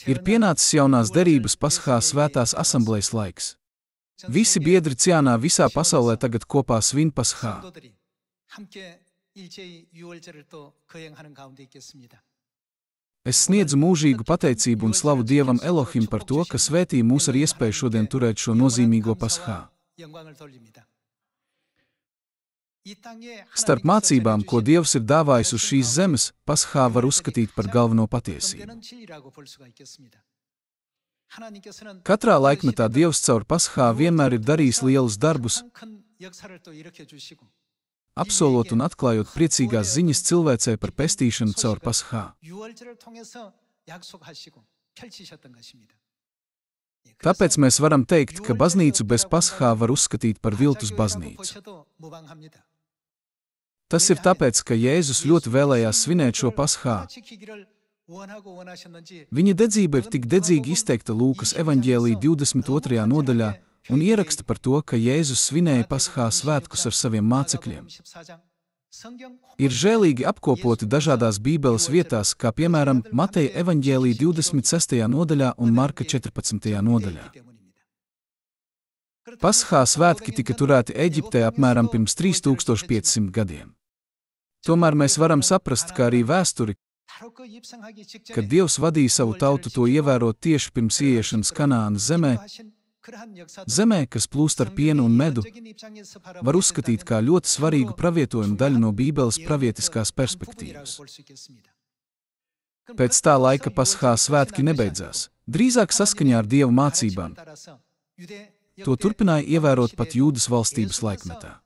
Ir pienācis jaunās derības Paschā svētās asamblejas laiks. Visi biedri ciānā visā pasaulē tagad kopā svin Paschā. Es sniedzu mūžīgu pateicību un slavu Dievam Elohim par to, ka svētī mūs ar iespēju šodien turēt šo nozīmīgo Paschā. Starp mācībām, ko Dievs ir dāvājis uz šīs zemes, Paschā var uzskatīt par galveno patiesību. Katrā laikmetā Dievs caur Paschā vienmēr ir darījis lielus darbus, apsolot un atklājot priecīgās ziņas cilvēcei par pestīšanu caur Paschā. Tāpēc mēs varam teikt, ka baznīcu bez Paschā var uzskatīt par viltus baznīcu. Tas ir tāpēc, ka Jēzus ļoti vēlējās svinēt šo Paschā. Viņa dedzība ir tik dedzīgi izteikta Lūkas evaņģēlija 22. nodaļā un ieraksta par to, ka Jēzus svinēja Paschā svētkus ar saviem mācekļiem. Ir žēlīgi apkopoti dažādās Bībeles vietās, kā piemēram Mateja evaņģēlija 26. nodaļā un Marka 14. nodaļā. Paschā svētki tika turēti Eģiptē apmēram pirms 3500 gadiem. Tomēr mēs varam saprast, kā arī vēsturi, kad Dievs vadīja savu tautu to ievērot tieši pirms ieiešanas Kanānas zemē, kas plūst ar pienu un medu, var uzskatīt kā ļoti svarīgu pravietojumu daļu no Bībeles pravietiskās perspektīvas. Pēc tā laika Paschā svētki nebeidzās, drīzāk saskaņā ar Dieva mācībām. To turpināja ievērot pat Jūdas valstības laikmetā.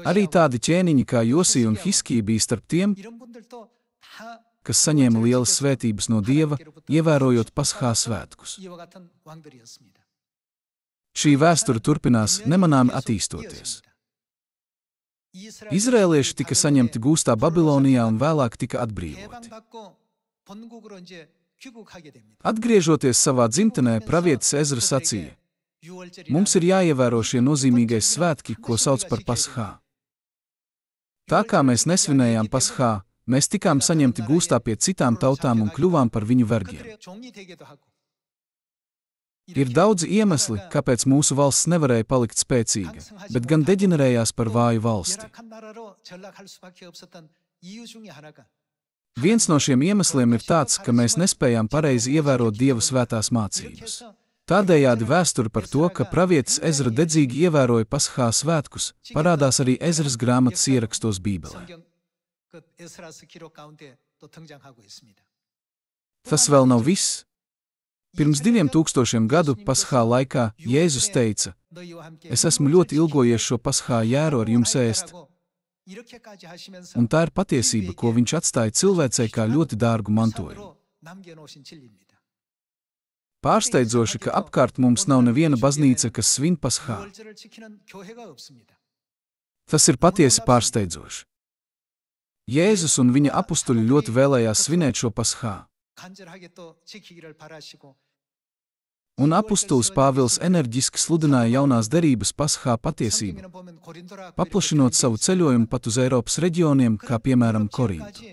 Arī tādi ķēniņi kā Josija un Hiskija bija starp tiem, kas saņēma lielas svētības no Dieva, ievērojot Paschā svētkus. Šī vēsture turpinās nemanāmi attīstoties. Izrēlieši tika saņemti gūstā Babilonijā un vēlāk tika atbrīvoti. Atgriežoties savā dzimtenē, pravietis Ezra sacīja: mums ir jāievēro šie nozīmīgais svētki, ko sauc par Paschā. Tā kā mēs nesvinējām Paschā, mēs tikām saņemti gūstā pie citām tautām un kļuvām par viņu vergiem. Ir daudzi iemesli, kāpēc mūsu valsts nevarēja palikt spēcīga, bet gan deģenerējās par vāju valsti. Viens no šiem iemesliem ir tāds, ka mēs nespējām pareizi ievērot Dieva svētās mācības. Tādējādi vēsture par to, ka pravietis Ezra dedzīgi ievēroja Paschā svētkus, parādās arī Ezras grāmatas ierakstos Bībelē. Tas vēl nav viss. Pirms 2000 gadu Paschā laikā Jēzus teica: es esmu ļoti ilgojies šo Paschā jēru ar jums ēst. Un tā ir patiesība, ko viņš atstāja cilvēcei kā ļoti dārgu mantojumu. Pārsteidzoši, ka apkārt mums nav neviena baznīca, kas svin Paschā. Tas ir patiesi pārsteidzoši. Jēzus un viņa apustuļi ļoti vēlējās svinēt šo Paschā. Un apustulis Pāvils enerģiski sludināja jaunās derības Paschā patiesību, paplašinot savu ceļojumu pat uz Eiropas reģioniem, kā piemēram Korintu.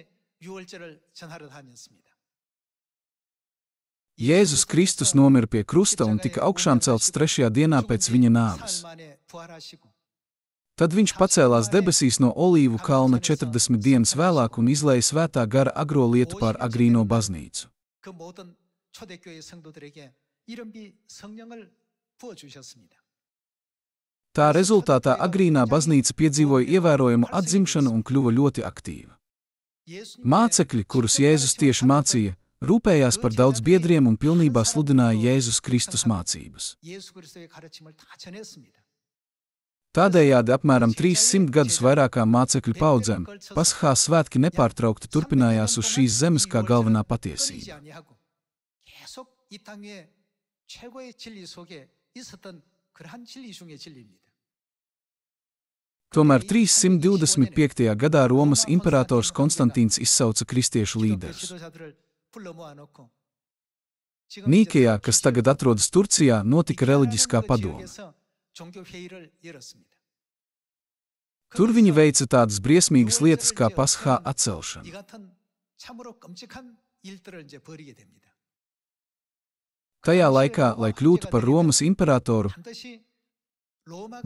Jēzus Kristus nomira pie krusta un tika augšām celts 3. dienā pēc viņa nāves. Tad viņš pacēlās debesīs no Olīvu kalna 40 dienas vēlāk un izlēja svētā gara agro lietu pār agrīno baznīcu. Tā rezultātā agrīnā baznīca piedzīvoja ievērojamu atzimšanu un kļuva ļoti aktīva. Mācekļi, kurus Jēzus tieši mācīja, rūpējās par daudz biedriem un pilnībā sludināja Jēzus Kristus mācības. Tādējādi apmēram 300 gadus vairākām mācekļu paudzēm Paschā svētki nepārtraukti turpinājās uz šīs zemes kā galvenā patiesība. Tomēr 325. gadā Romas imperators Konstantīns izsauca kristiešu līderus. Nīkejā, kas tagad atrodas Turcijā, notika reliģiskā padome. Tur viņi veica tādas briesmīgas lietas kā Paschā atcelšana. Tajā laikā, lai kļūtu par Romas imperatoru,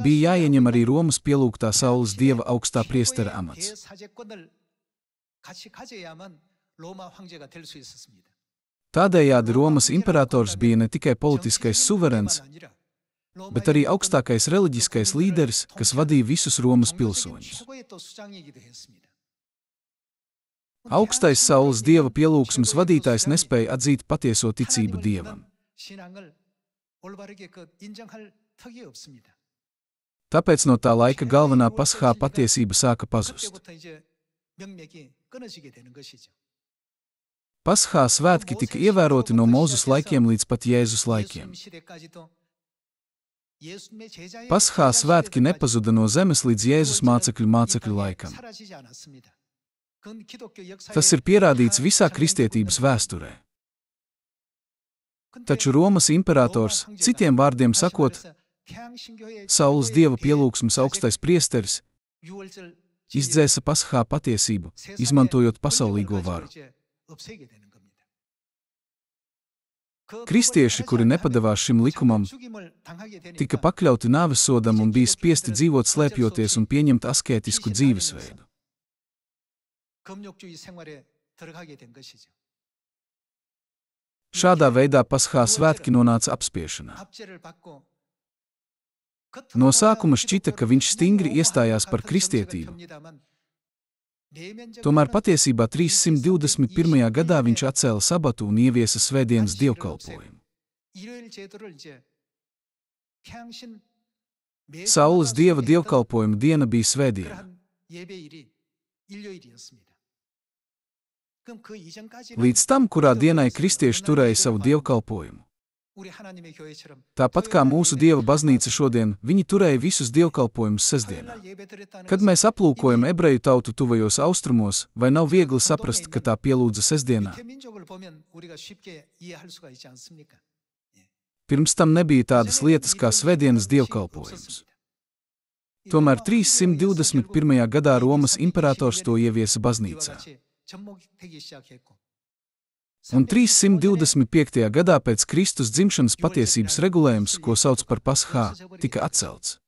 bija jāieņem arī Romas pielūgtā Saules dieva augstā priestera amats. Tādējādi Romas imperators bija ne tikai politiskais suverens, bet arī augstākais reliģiskais līderis, kas vadīja visus Romas pilsoņus. Augstais Saules dieva pielūgsmes vadītājs nespēja atzīt patieso ticību dievam. Tāpēc no tā laika galvenā Paschā patiesība sāka pazust. Paschā svētki tika ievēroti no Mūzes laikiem līdz pat Jēzus laikiem. Paschā svētki nepazuda no zemes līdz Jēzus mācekļu laikam. Tas ir pierādīts visā kristietības vēsturē. Taču Romas imperators, citiem vārdiem sakot, Saules dieva pielūgsmes augstais priesteris, izdzēsa Paschā patiesību, izmantojot pasaulīgo varu. Kristieši, kuri nepadevās šim likumam, tika pakļauti nāvessodam un bija spiesti dzīvot slēpjoties un pieņemt askētisku dzīvesveidu. Šādā veidā Paschā svētki nonāca apspiešanā. No sākuma šķita, ka viņš stingri iestājās par kristietību. Tomēr patiesībā 321. gadā viņš atcēla sabatu un ieviesa svētdienas dievkalpojumu. Saules dieva dievkalpojuma diena bija svētdiena. Līdz tam, kurā dienai kristieši turēja savu dievkalpojumu. Tāpat kā mūsu Dieva baznīca šodien, viņi turēja visus dievkalpojumus sestdienā. Kad mēs aplūkojam ebreju tautu tuvajos austrumos, vai nav viegli saprast, ka tā pielūdza sestdienā? Pirms tam nebija tādas lietas kā svētdienas dievkalpojums. Tomēr 321. gadā Romas imperators to ieviesa baznīcā. Un 325. gadā pēc Kristus dzimšanas patiesības regulējums, ko sauc par Paschā, tika atcelts.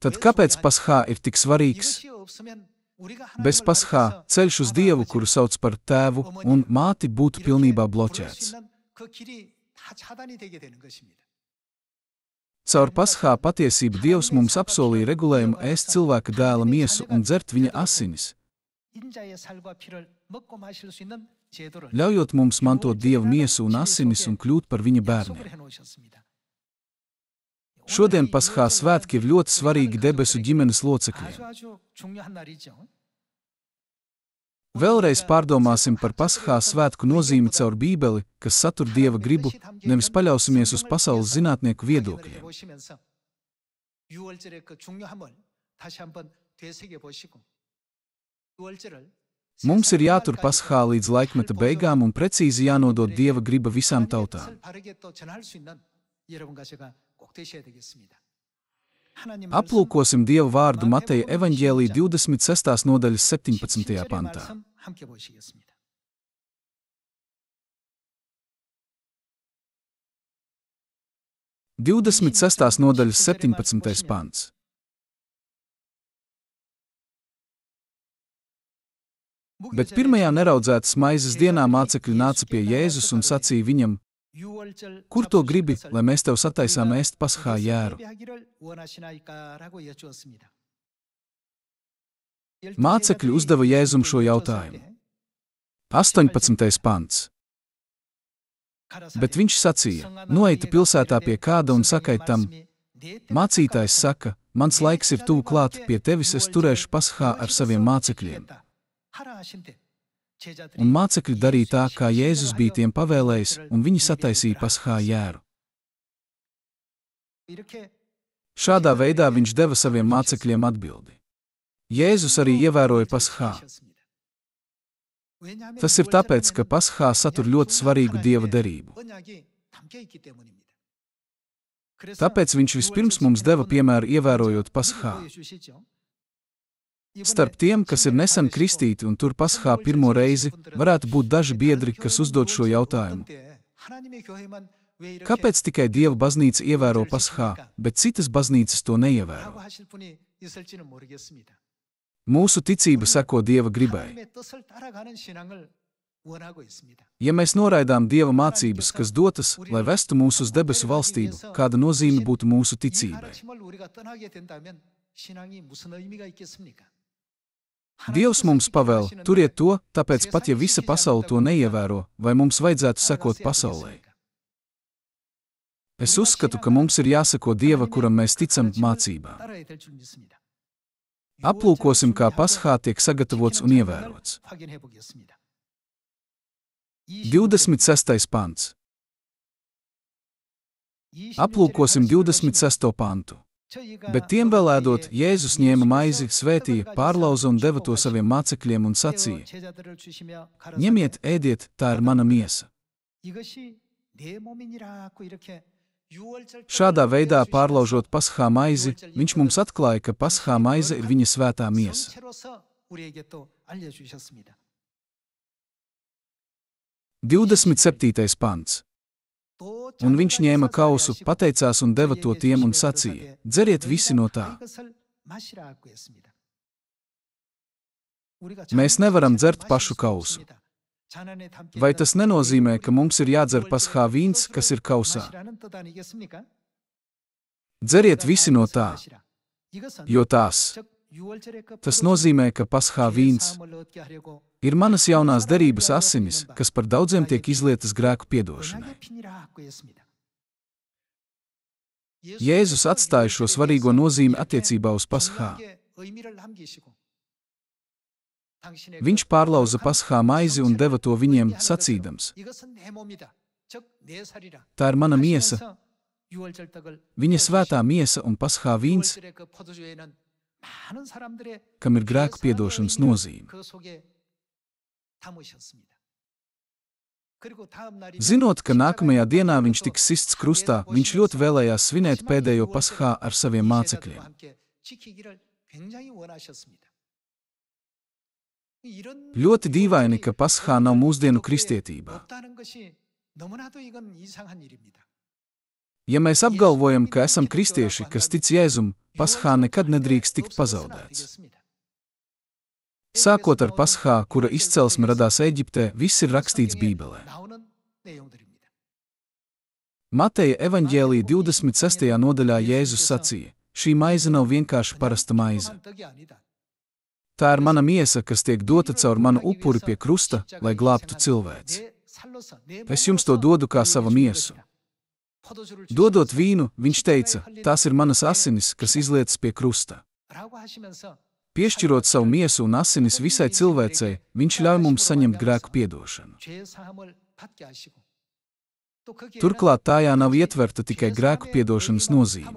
Tad kāpēc Paschā ir tik svarīgs? Bez Paschā ceļš uz Dievu, kuru sauc par tēvu un māti, būtu pilnībā bloķēts. Caur Paschā patiesību Dievs mums apsolīja regulējumu ēst cilvēka dēla miesu un dzert viņa asinis, ļaujot mums mantot Dieva miesu un asinis un kļūt par viņa bērniem. Šodien Paschā svētki ir ļoti svarīgi debesu ģimenes locekļiem. Vēlreiz pārdomāsim par Paschā svētku nozīmi caur Bībeli, kas satur Dieva gribu, nevis paļausimies uz pasaules zinātnieku viedokļiem. Mums ir jātur Paschā līdz laikmeta beigām un precīzi jānodod Dieva griba visām tautām. Aplūkosim Dieva vārdu Mateja evaņģēlija 26. nodaļas 17. pantā. Divdesmit sestās nodaļas 17. pants. Bet pirmajā neraudzētas maizes dienā mācekļi nāca pie Jēzus un sacīja viņam: Kur to gribi, lai mēs tev sataisām ēst Paschā jēru? Mācekļi uzdeva Jēzum šo jautājumu. 18. pants. Bet viņš sacīja: Noeiti pilsētā pie kāda un sakai tam: Mācītājs saka, mans laiks ir tuvu klāt, pie tevis es turēšu Paschā ar saviem mācekļiem. Un mācekļi darīja tā, kā Jēzus bija tiem pavēlējis, un viņi sataisīja Paschā jēru. Šādā veidā viņš deva saviem mācekļiem atbildi. Jēzus arī ievēroja Paschā. Tas ir tāpēc, ka Paschā satur ļoti svarīgu Dieva derību. Tāpēc viņš vispirms mums deva piemēru ievērojot Paschā. Starp tiem, kas ir nesen kristīti un tur Paskā pirmo reizi, varētu būt daži biedri, kas uzdod šo jautājumu. Kāpēc tikai Dieva baznīca ievēro Paskā, bet citas baznīcas to neievēro? Mūsu ticība seko Dieva gribai. Ja mēs noraidām Dieva mācības, kas dotas, lai vestu mūs uz debesu valstību, kāda nozīme būtu mūsu ticībai? Dievs mums pavēl, turiet to, tāpēc pat ja visa pasaule to neievēro, vai mums vajadzētu sekot pasaulei? Es uzskatu, ka mums ir jāseko Dieva, kuram mēs ticam, mācībām. Aplūkosim, kā Paskā tiek sagatavots un ievērots. 26. pants. Aplūkosim 26. pantu. Bet tiem vēl ēdot, Jēzus ņēma maizi, svētīja, pārlauza un deva to saviem mācekļiem un sacīja: Ņemiet, ēdiet, tā ir mana miesa. Šādā veidā pārlaužot Paskā maizi, viņš mums atklāja, ka Paskā maize ir viņa svētā miesa. 27. pants. Un viņš ņēma kausu, pateicās un deva to tiem un sacīja: Dzeriet visi no tā. Mēs nevaram dzert pašu kausu. Vai tas nenozīmē, ka mums ir jādzer Paskā vīns, kas ir kausā? Dzeriet visi no tā, jo tas nozīmē, ka Paskā vīns ir manas jaunās derības asinis, kas par daudziem tiek izlietas grēku piedošanai. Jēzus atstāja šo svarīgo nozīmi attiecībā uz Paskā. Viņš pārlauza Paskā maizi un deva to viņiem, sacīdams: Tā ir mana miesa, viņa svētā miesa un Paskā vīns, kam ir grēku piedošanas nozīme. Zinot, ka nākamajā dienā viņš tiks sists krustā, viņš ļoti vēlējās svinēt pēdējo Paskā ar saviem mācekļiem. Ļoti dīvaini, ka Paskā nav mūsdienu kristietībā. Ja mēs apgalvojam, ka esam kristieši, kas tic Jēzum, Paskā nekad nedrīkst tikt pazaudēts. Sākot ar Paskā, kura izcelsme radās Eģiptē, viss ir rakstīts Bībelē. Mateja evaņģēlija 26. nodaļā Jēzus sacīja: Šī maize nav vienkārši parasta maize. Tā ir mana miesa, kas tiek dota caur manu upuri pie krusta, lai glābtu cilvēci. Es jums to dodu kā savu miesu. Dodot vīnu, viņš teica: Tās ir manas asinis, kas izlietas pie krusta. Piešķirot savu miesu un asinis visai cilvēcei, viņš ļauj mums saņemt grēku piedošanu. Turklāt tajā nav ietverta tikai grēku piedošanas nozīme.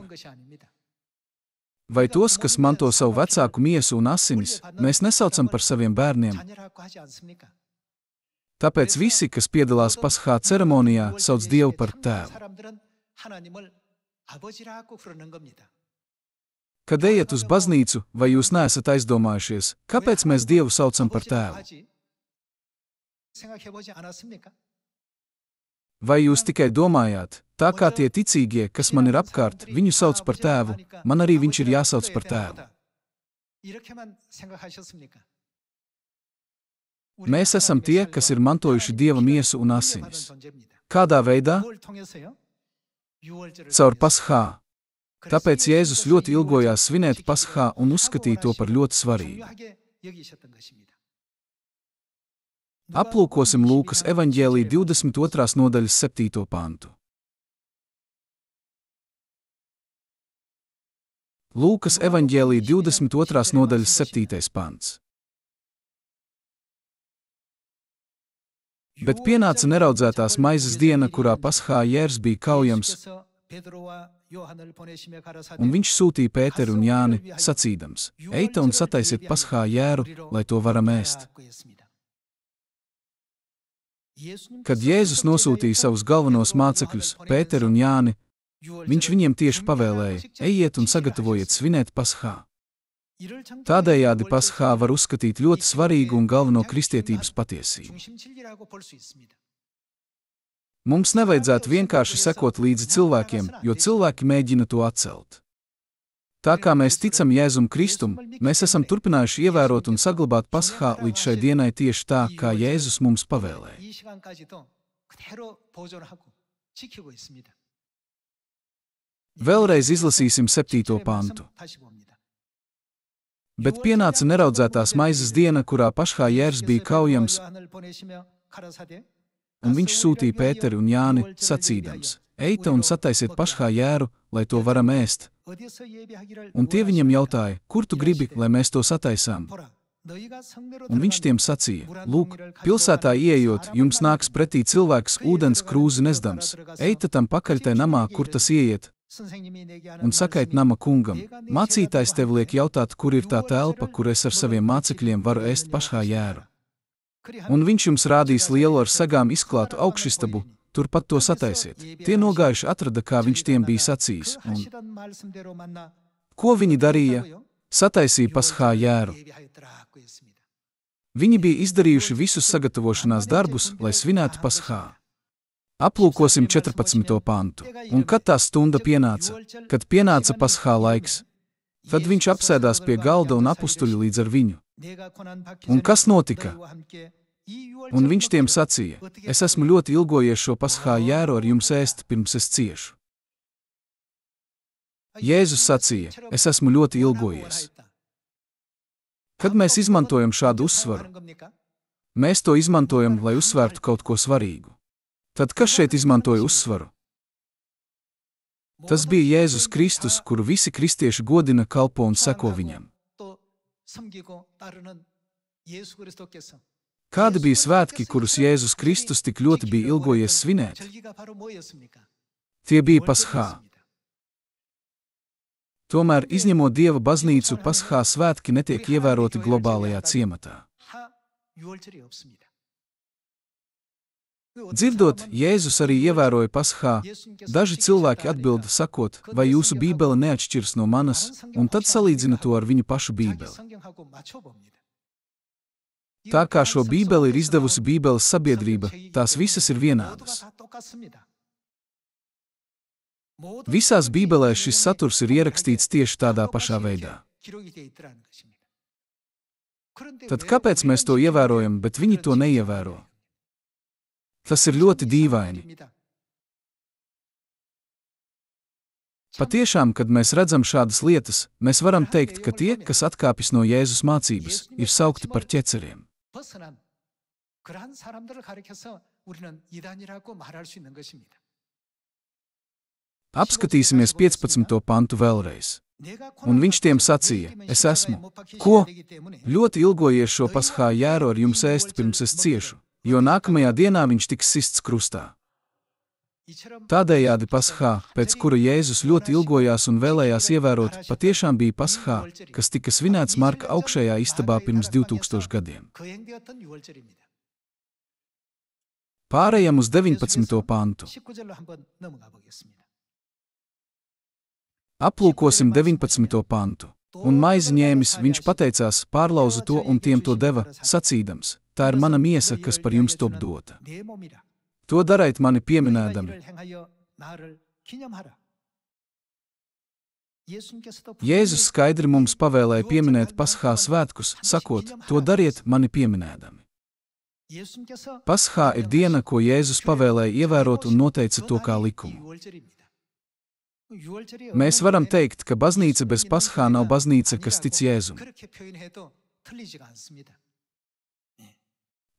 Vai tos, kas manto savu vecāku miesu un asinis, mēs nesaucam par saviem bērniem? Tāpēc visi, kas piedalās Paskā ceremonijā, sauc Dievu par tēvu. Kad ejat uz baznīcu, vai jūs neesat aizdomājušies, kāpēc mēs Dievu saucam par tēvu? Vai jūs tikai domājāt, tā kā tie ticīgie, kas man ir apkārt, viņu sauc par tēvu, man arī viņš ir jāsauc par tēvu? Mēs esam tie, kas ir mantojuši Dieva miesu un asinis. Kādā veidā? Caur Paskā. Tāpēc Jēzus ļoti ilgojās svinēt Paskā un uzskatīja to par ļoti svarīgu. Aplūkosim Lūkas evaņģēlija 22. nodaļas 7. pantu. Lūkas evaņģēlija 22. nodaļas 7. pants. Bet pienāca neraudzētās maizes diena, kurā Paskā Jērs bija kaujams, un viņš sūtīja Pēteru un Jāni, sacīdams: Eita un sataisiet Paskā jēru, lai to varam ēst. Kad Jēzus nosūtīja savus galvenos mācekļus, Pēteru un Jāni, viņš viņiem tieši pavēlēja: ejiet un sagatavojiet svinēt Paskā. Tādējādi Pasхā var uzskatīt ļoti svarīgu un galveno kristietības patiesību. Mums nevajadzētu vienkārši sekot līdzi cilvēkiem, jo cilvēki mēģina to atcelt. Tā kā mēs ticam Jēzum Kristum, mēs esam turpinājuši ievērot un saglabāt Pasхā līdz šai dienai tieši tā, kā Jēzus mums pavēlēja. Vēlreiz izlasīsim 7. pantu. Bet pienāca neraudzētās maizes diena, kurā Pasхā Jērs bija kaujams, un viņš sūtīja Pēteri un Jāni, sacīdams: Eita un sataisiet Pasхā jēru, lai to varam ēst. Un tie viņam jautāja: Kur tu gribi, lai mēs to sataisām? Un viņš tiem sacīja: Lūk, pilsētā ieejot, jums nāks pretī cilvēks ūdens krūzi nesdams. Eita tam pakaļ tai namā, kur tas ieiet, un sakait nama kungam: Mācītājs tev liek jautāt, kur ir tā telpa, kur es ar saviem mācekļiem varu ēst Pasхā jēru. Un viņš jums rādīs lielu ar segām izklātu augšistabu, turpat to sataisiet. Tie nogājuši atrada, kā viņš tiem bija sacījis. Un ko viņi darīja? Sataisīja Pasхā jēru. Viņi bija izdarījuši visus sagatavošanās darbus, lai svinētu Pasхā. Aplūkosim 14. pantu. Un kad tā stunda pienāca, kad pienāca Pasхā laiks, tad viņš apsēdās pie galda un apustuļi līdz ar viņu. Un kas notika? Un viņš tiem sacīja: Es esmu ļoti ilgojies šo Pasхā jēru ar jums ēst, pirms es ciešu. Jēzus sacīja: Es esmu ļoti ilgojies. Kad mēs izmantojam šādu uzsvaru, mēs to izmantojam, lai uzsvērtu kaut ko svarīgu. Tad kas šeit izmantoja uzsvaru? Tas bija Jēzus Kristus, kuru visi kristieši godina, kalpo un seko viņam. Kādi bija svētki, kurus Jēzus Kristus tik ļoti bija ilgojies svinēt? Tie bija Pasхā. Tomēr, izņemot Dieva baznīcu, Pasхā svētki netiek ievēroti globālajā ciematā. Dzirdot, Jēzus arī ievēroja Pasхā, daži cilvēki atbilda sakot: Vai jūsu bībele neatšķirs no manas, un tad salīdzina to ar viņu pašu bībeli. Tā kā šo bībeli ir izdevusi Bībeles sabiedrība, tās visas ir vienādas. Visās bībelēs šis saturs ir ierakstīts tieši tādā pašā veidā. Tad kāpēc mēs to ievērojam, bet viņi to neievēro? Tas ir ļoti dīvaini. Patiešām, kad mēs redzam šādas lietas, mēs varam teikt, ka tie, kas atkāpjas no Jēzus mācības, ir saukti par ķeceriem. Apskatīsimies 15. pantu vēlreiz. Un viņš tiem sacīja: Es esmu, ko? Ļoti ilgojies šo Pasхā jēru ar jums ēst, pirms es ciešu, jo nākamajā dienā viņš tiks sists krustā. Tādējādi Pasхā, pēc kura Jēzus ļoti ilgojās un vēlējās ievērot, patiešām bija Pasхā, kas tika svinēts Marka augšējā istabā pirms 2000 gadiem. Pārējām uz 19. pantu. Aplūkosim 19. pantu. Un maizi ņēmis, viņš pateicās, pārlauza to un tiem to deva, sacīdams: Tā ir mana miesa, kas par jums top dota. To dariet mani pieminēdami. Jēzus skaidri mums pavēlēja pieminēt Pasхā svētkus, sakot: To dariet mani pieminēdami. Pasхā ir diena, ko Jēzus pavēlēja ievērot un noteica to kā likumu. Mēs varam teikt, ka baznīca bez Pasхā nav baznīca, kas tic Jēzum.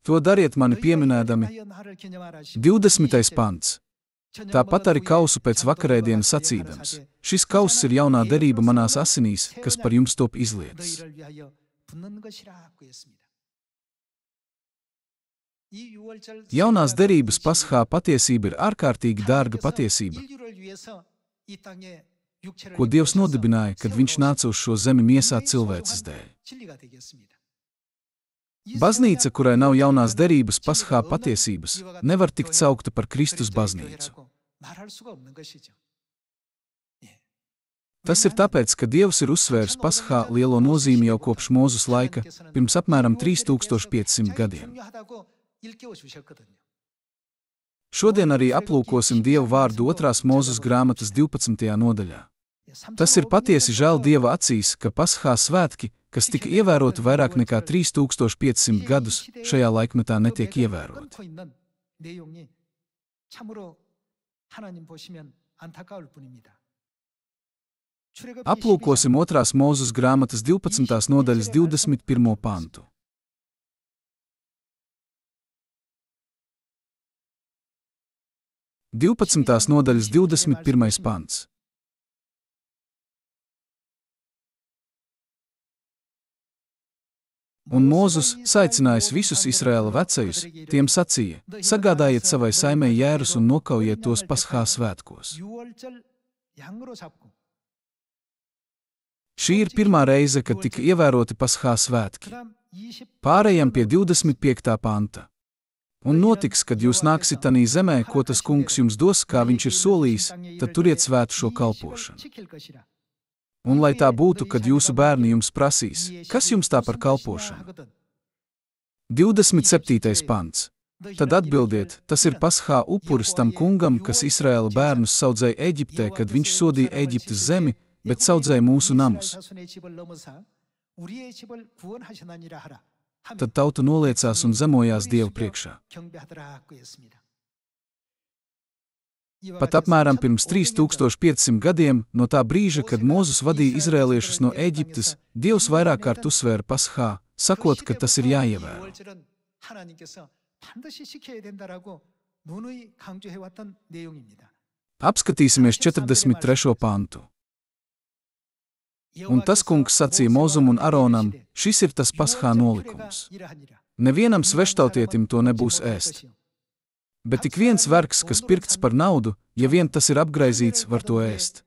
To dariet mani pieminēdami. 20. pants. Tāpat arī kausu pēc vakarēdienas sacīdams: Šis kauss ir jaunā derība manās asinīs, kas par jums top izlietas. Jaunās derības Pasхā patiesība ir ārkārtīgi dārga patiesība, ko Dievs nodibināja, kad viņš nāca uz šo zemi miesā cilvēces dēļ. Baznīca, kurai nav jaunās derības Pasхā patiesības, nevar tikt saukta par Kristus baznīcu. Tas ir tāpēc, ka Dievs ir uzsvērs Paskā lielo nozīmi jau kopš Mūzes laika, pirms apmēram 3500 gadiem. Šodien arī aplūkosim Dieva vārdu 2. Mūzes grāmatas 12. nodaļā. Tas ir patiesi žēl Dieva acīs, ka Paskā svētki, kas tika ievēroti vairāk nekā 3500 gadus, šajā laikmetā netiek ievēroti. Aplūkosim 2. Mūzes grāmatas 12. nodaļas 21. pantu. Divpadsmitās nodaļas 21. pants. Un Mūzes, saicinājis visus Izraēla vecajus, tiem sacīja: sagādājiet savai saimei jērus un nokaujiet tos Paskā svētkos. Šī ir pirmā reize, kad tika ievēroti Paskā svētki. Pārējām pie 25. panta. Un notiks, kad jūs nāksiet tanī zemē, ko tas kungs jums dos, kā viņš ir solījis, tad turiet svētu šo kalpošanu. Un lai tā būtu, kad jūsu bērni jums prasīs, kas jums tā par kalpošanu? 27. pants. Tad atbildiet, tas ir Paskā upuris tam kungam, kas Izraēla bērnus saudzēja Eģiptē, kad viņš sodīja Eģiptes zemi, bet saudzēja mūsu namus. Tad tauta noliecās un zemojās Dievu priekšā. Pat apmēram pirms 3500 gadiem, no tā brīža, kad Mūzes vadīja izrēliešus no Eģiptes, Dievs vairāk kārt uzsvēra Paskā, sakot, ka tas ir jāievēro. Apskatīsimies 43. pantu. Un tas kungs sacīja Mozum un Aronam: šis ir tas Paskā nolikums. Nevienam sveštautietim to nebūs ēst. Bet tik viens vergs, kas pirkts par naudu, ja vien tas ir apgraizīts, var to ēst.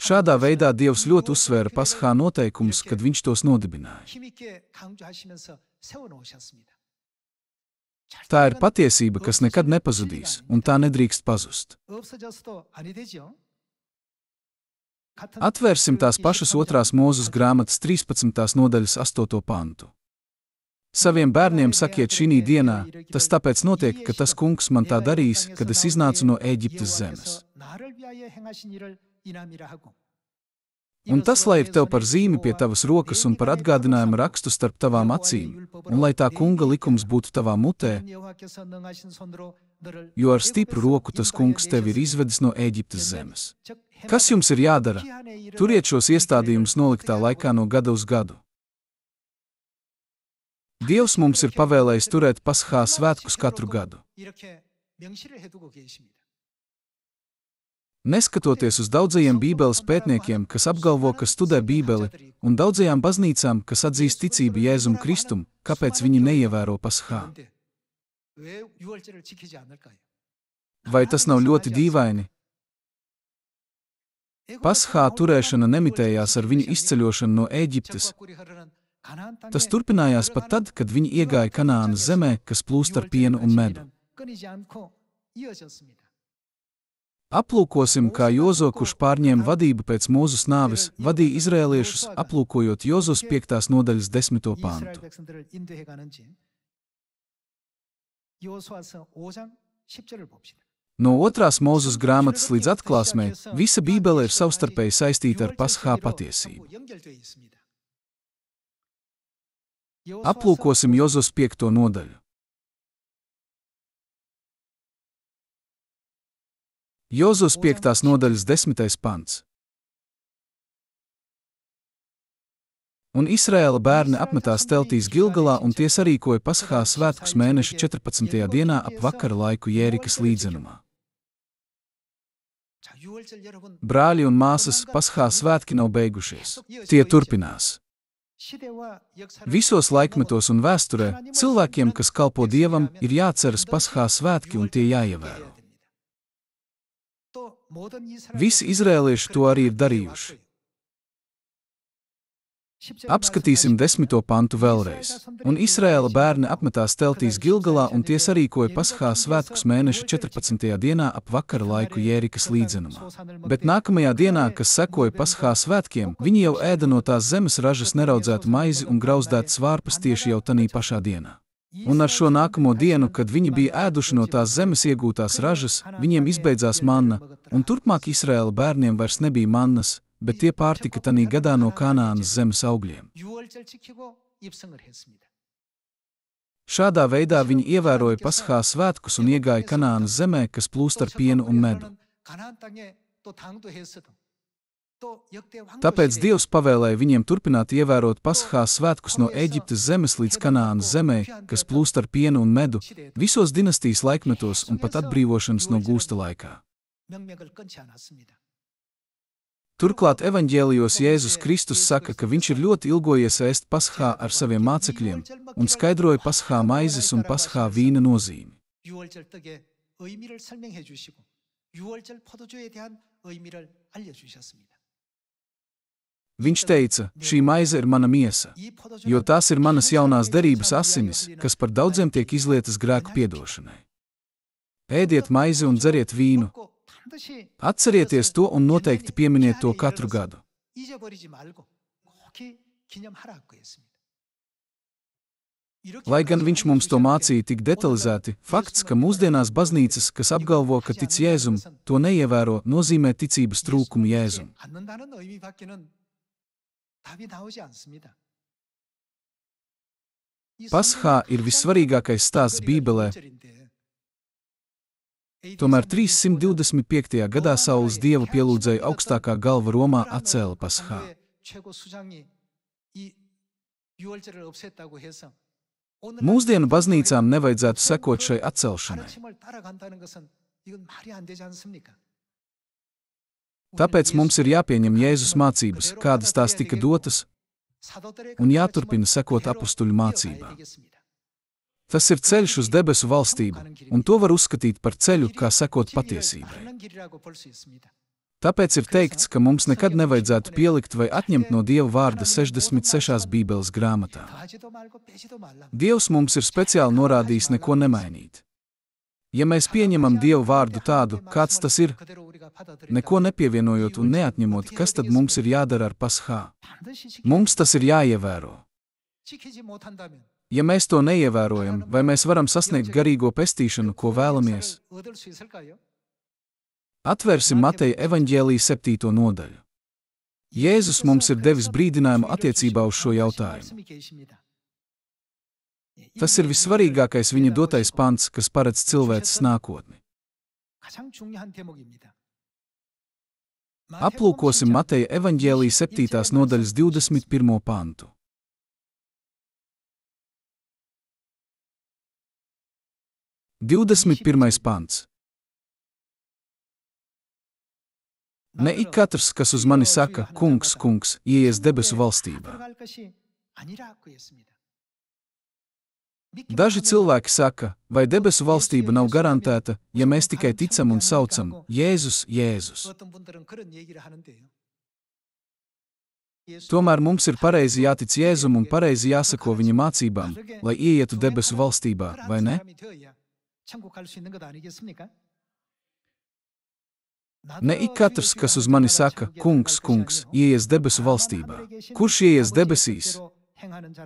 Šādā veidā Dievs ļoti uzsvēra Paskā noteikumus, kad viņš tos nodibināja. Tā ir patiesība, kas nekad nepazudīs, un tā nedrīkst pazust. Atvērsim tās pašas 2. Mūzes grāmatas 13. nodaļas 8. pantu. Saviem bērniem sakiet šī dienā, tas tāpēc notiek, ka tas kungs man tā darīs, kad es iznācu no Eģiptes zemes. Un tas, lai ir tev par zīmi pie tavas rokas un par atgādinājumu rakstu starp tavām acīm, un lai tā kunga likums būtu tavā mutē, jo ar stipru roku tas kungs tevi ir izvedis no Eģiptes zemes. Kas jums ir jādara? Turiet šos iestādījumus noliktā laikā no gada uz gadu. Dievs mums ir pavēlējis turēt Paskā svētkus katru gadu. Neskatoties uz daudzajiem Bībeles pētniekiem, kas apgalvo, ka studē Bībeli, un daudzajām baznīcām, kas atzīst ticību Jēzum Kristum, kāpēc viņi neievēro Paskā? Vai tas nav ļoti dīvaini? Paskā turēšana nemitējās ar viņu izceļošanu no Ēģiptes. Tas turpinājās pat tad, kad viņi iegāja Kanānas zemē, kas plūst ar pienu un medu. Aplūkosim, kā Jozo, kurš pārņēma vadību pēc Mūzes nāves, vadīja izrēliešus, aplūkojot Jozos 5. nodaļas 10. pantu. No 2. Mūzes grāmatas līdz atklāsmei, visa Bībele ir savstarpēji saistīta ar Paskā patiesību. Aplūkosim Jozos 5. nodaļu. Jozos 5. nodaļas 10. pants. Un Izraēla bērni apmetās teltīs Gilgalā, un tie sarīkoja Paskā svētkus mēneša 14. dienā ap vakara laiku Jērikas līdzenumā. Brāļi un māsas, Paskā svētki nav beigušies. Tie turpinās. Visos laikmetos un vēsturē cilvēkiem, kas kalpo Dievam, ir jāceras Paskā svētki un tie jāievēro. Visi izrēlieši to arī ir darījuši. Apskatīsim 10. pantu vēlreiz. Un Izraēla bērni apmetās teltīs Gilgalā, un tie sarīkoja Paschā svētkus mēneša 14. dienā ap vakara laiku Jērikas līdzenumā. Bet nākamajā dienā, kas sekoja Paschā svētkiem, viņi jau ēda no tās zemes ražas neraudzētu maizi un grauzdētas vārpas tieši jau tanī pašā dienā. Un ar šo nākamo dienu, kad viņi bija ēduši no tās zemes iegūtās ražas, viņiem izbeidzās manna, un turpmāk Izraēla bērniem vairs nebija mannas, bet tie pārtika tanī gadā no Kanānas zemes augļiem. Šādā veidā viņi ievēroja Paschā svētkus un iegāja Kanānas zemē, kas plūst ar pienu un medu. Tāpēc Dievs pavēlēja viņiem turpināt ievērot Paschā svētkus no Ēģiptes zemes līdz Kanānas zemē, kas plūst ar pienu un medu, visos dinastijas laikmetos un pat atbrīvošanas no gūsta laikā. Turklāt evaņģēlijos Jēzus Kristus saka, ka viņš ir ļoti ilgojies ēst Paschā ar saviem mācekļiem un skaidroja Paschā maizes un Paschā vīna nozīmi. Viņš teica, šī maize ir mana miesa, jo tās ir manas jaunās derības asinis, kas par daudziem tiek izlietas grēku piedošanai. Ēdiet maizi un dzeriet vīnu. Atcerieties to un noteikti pieminiet to katru gadu. Lai gan viņš mums to mācīja tik detalizēti, fakts, ka mūsdienās baznīcas, kas apgalvo, ka tic Jēzum, to neievēro, nozīmē ticības trūkumu Jēzum. Paschā ir vissvarīgākais stāsts Bībelē. Tomēr 325. gadā Sauls Dievu pielūdzēja augstākā galva Romā atcēla Paschā. Mūsdienu baznīcām nevajadzētu sekot šai atcelšanai. Tāpēc mums ir jāpieņem Jēzus mācības, kādas tās tika dotas, un jāturpina sekot apustuļu mācībām. Tas ir ceļš uz debesu valstību, un to var uzskatīt par ceļu, kā sekot patiesībai. Tāpēc ir teikts, ka mums nekad nevajadzētu pielikt vai atņemt no Dieva vārda 66 Bībeles grāmatā. Dievs mums ir speciāli norādījis neko nemainīt. Ja mēs pieņemam Dieva vārdu tādu, kāds tas ir, neko nepievienojot un neatņemot, kas tad mums ir jādara ar Paschā? Mums tas ir jāievēro. Ja mēs to neievērojam, vai mēs varam sasniegt garīgo pestīšanu, ko vēlamies? Atvērsim Mateja evaņģēlija 7. nodaļu. Jēzus mums ir devis brīdinājumu attiecībā uz šo jautājumu. Tas ir vissvarīgākais viņa dotais pants, kas paredz cilvēces nākotni. Aplūkosim Mateja evaņģēlija 7. nodaļas 21. pantu. Divdesmit pants. Ne ik katrs, kas uz mani saka, kungs, kungs, ieies debesu valstībā. Daži cilvēki saka, vai debesu valstība nav garantēta, ja mēs tikai ticam un saucam Jēzus, Jēzus. Tomēr mums ir pareizi jātic Jēzum un pareizi jāsako viņa mācībām, lai ieietu debesu valstībā, vai ne? Ne ik katrs, kas uz mani saka, kungs, kungs, ieies debesu valstībā. Kurš ieies debesīs?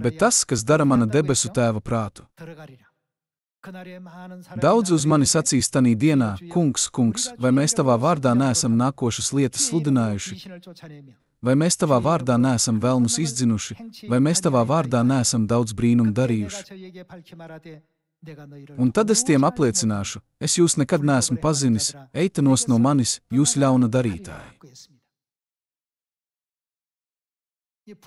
Bet tas, kas dara mana debesu tēva prātu. Daudzi uz mani sacīs tanī dienā, kungs, kungs, vai mēs tavā vārdā neesam nākošas lietas sludinājuši? Vai mēs tavā vārdā neesam velnus izdzinuši? Vai mēs tavā vārdā neesam daudz brīnumu darījuši? Un tad es tiem apliecināšu, es jūs nekad neesmu pazinis, eita nost no manis, jūs ļauna darītāji.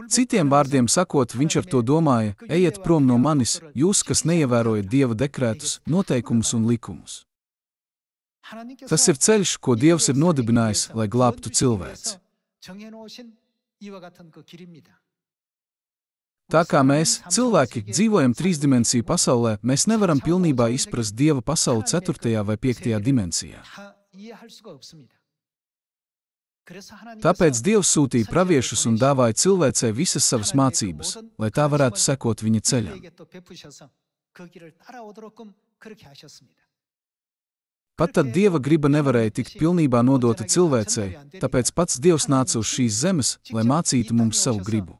Citiem vārdiem sakot, viņš ar to domāja, ejiet prom no manis, jūs, kas neievērojat Dieva dekrētus, noteikumus un likumus. Tas ir ceļš, ko Dievs ir nodibinājis, lai glābtu cilvēci. Tā kā mēs, cilvēki, dzīvojam trīsdimensiju pasaulē, mēs nevaram pilnībā izprast Dieva pasauli 4. vai 5. dimensijā. Tāpēc Dievs sūtīja praviešus un dāvāja cilvēcei visas savas mācības, lai tā varētu sekot viņa ceļam. Pat tad Dieva griba nevarēja tikt pilnībā nodota cilvēcei, tāpēc pats Dievs nāca uz šīs zemes, lai mācītu mums savu gribu.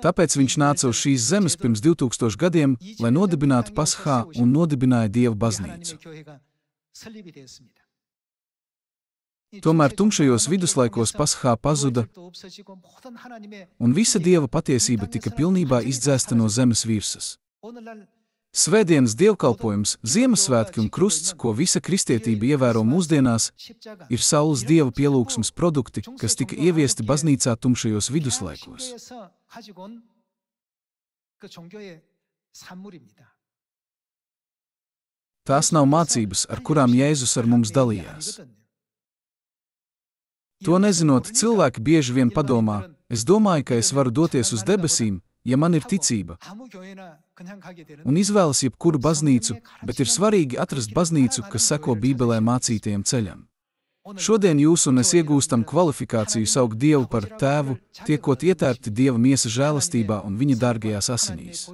Tāpēc viņš nāca uz šīs zemes pirms 2000 gadiem, lai nodibinātu Paschā un nodibināja Dieva baznīcu. Tomēr tumšajos viduslaikos Paschā pazuda, un visa Dieva patiesība tika pilnībā izdzēsta no zemes virsmas. Svētdienas dievkalpojums, Ziemassvētki un krusts, ko visa kristietība ievēro mūsdienās, ir saules Dieva pielūgsmes produkti, kas tika ieviesti baznīcā tumšajos viduslaikos. Tās nav mācības, ar kurām Jēzus ar mums dalījās. To nezinot, cilvēki bieži vien padomā, es domāju, ka es varu doties uz debesīm, ja man ir ticība, un izvēlas jebkuru baznīcu, bet ir svarīgi atrast baznīcu, kas seko Bībelē mācītajam ceļam. Šodien jūs un es iegūstam kvalifikāciju saukt Dievu par Tēvu, tiekot ietērpti Dieva miesa žēlastībā un viņa dārgajās asinīs.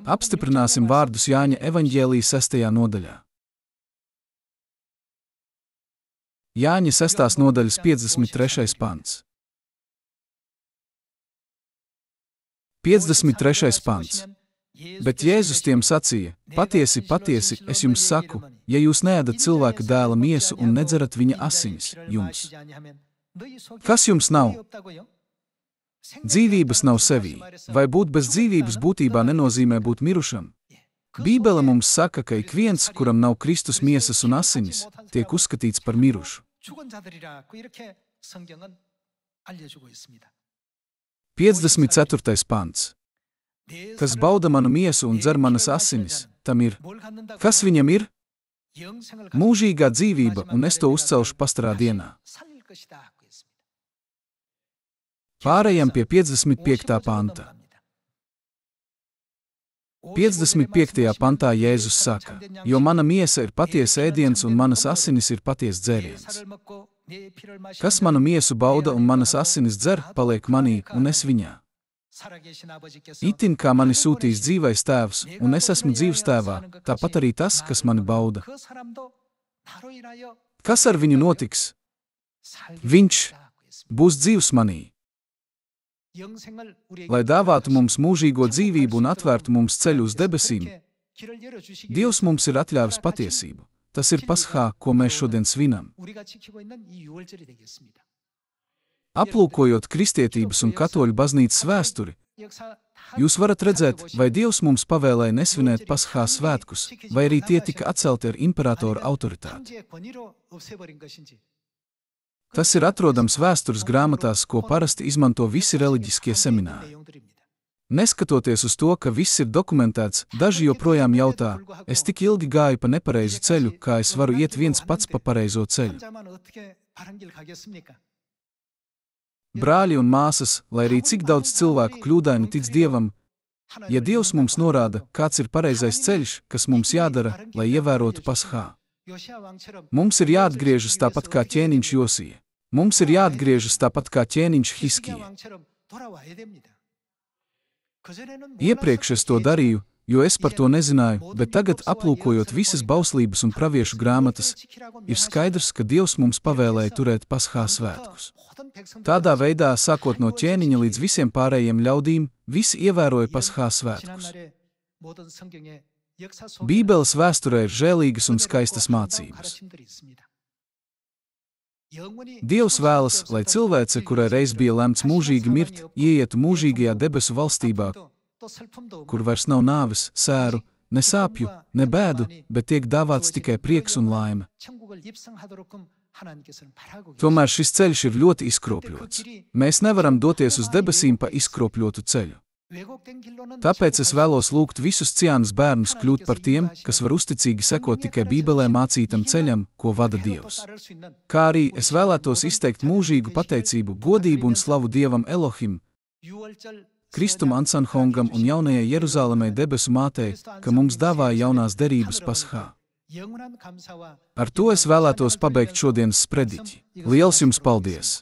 Apstiprināsim vārdus Jāņa evaņģēlija 6. nodaļā. Jāņa 6. nodaļas 53. pants. 53. pants. Bet Jēzus tiem sacīja, patiesi, patiesi, es jums saku, ja jūs neēdat cilvēka dēla miesu un nedzerat viņa asinis, jums. Kas jums nav? Dzīvības nav sevī. Vai būt bez dzīvības būtībā nenozīmē būt mirušam? Bībele mums saka, ka ik viens, kuram nav Kristus miesas un asinis, tiek uzskatīts par mirušu. 54. pants. Kas bauda manu miesu un dzer manas asinis, tam ir. Kas viņam ir? Mūžīgā dzīvība, un es to uzcelšu pastarā dienā. Pārējām pie 55. panta. 55. pantā Jēzus saka, jo mana miesa ir patiesa ēdiens un manas asinis ir patiesa dzēriens. Kas manu miesu bauda un manas asinis dzer, paliek manī un es viņā. Itin kā mani sūtīs dzīvais tēvs, un es esmu dzīvs tēvā, tāpat arī tas, kas mani bauda. Kas ar viņu notiks? Viņš būs dzīvs manī. Lai dāvātu mums mūžīgo dzīvību un atvērtu mums ceļu uz debesīm, Dievs mums ir atļāvis patiesību. Tas ir Paschā, ko mēs šodien svinam. Aplūkojot kristietības un katoļu baznīcas vēsturi, jūs varat redzēt, vai Dievs mums pavēlēja nesvinēt Paschā svētkus, vai arī tie tika atcelti ar imperatora autoritāti. Tas ir atrodams vēstures grāmatās, ko parasti izmanto visi reliģiskie semināri. Neskatoties uz to, ka viss ir dokumentēts, daži joprojām jautā, es tik ilgi gāju pa nepareizu ceļu, kā es varu iet viens pats pa pareizo ceļu. Brāļi un māsas, lai arī cik daudz cilvēku kļūdaini tic Dievam, ja Dievs mums norāda, kāds ir pareizais ceļš, kas mums jādara, lai ievērotu Paschā. Mums ir jāatgriežas tāpat kā ķēniņš Josija. Mums ir jāatgriežas tāpat kā ķēniņš Hiskija. Iepriekš es to darīju, jo es par to nezināju, bet tagad, aplūkojot visas bauslības un praviešu grāmatas, ir skaidrs, ka Dievs mums pavēlēja turēt Paschā svētkus. Tādā veidā, sākot no ķēniņa līdz visiem pārējiem ļaudīm, visi ievēroja Paschā svētkus. Bībeles vēsturē ir žēlīgas un skaistas mācības. Dievs vēlas, lai cilvēce, kurai reiz bija lemts mūžīgi mirt, ieietu mūžīgajā debesu valstībā, kur vairs nav nāves, sēru, ne sāpju, ne bēdu, bet tiek dāvāts tikai prieks un laime. Tomēr šis ceļš ir ļoti izkropļots. Mēs nevaram doties uz debesīm pa izkropļotu ceļu. Tāpēc es vēlos lūgt visus Ciānas bērnus kļūt par tiem, kas var uzticīgi sekot tikai Bībelē mācītam ceļam, ko vada Dievs. Kā arī es vēlētos izteikt mūžīgu pateicību, godību un slavu Dievam Elohim, Kristum Ansanhongam un jaunajai Jeruzalemei debesu mātei, ka mums dāvāja jaunās derības Paschā. Ar to es vēlētos pabeigt šodienas sprediķi. Liels jums paldies!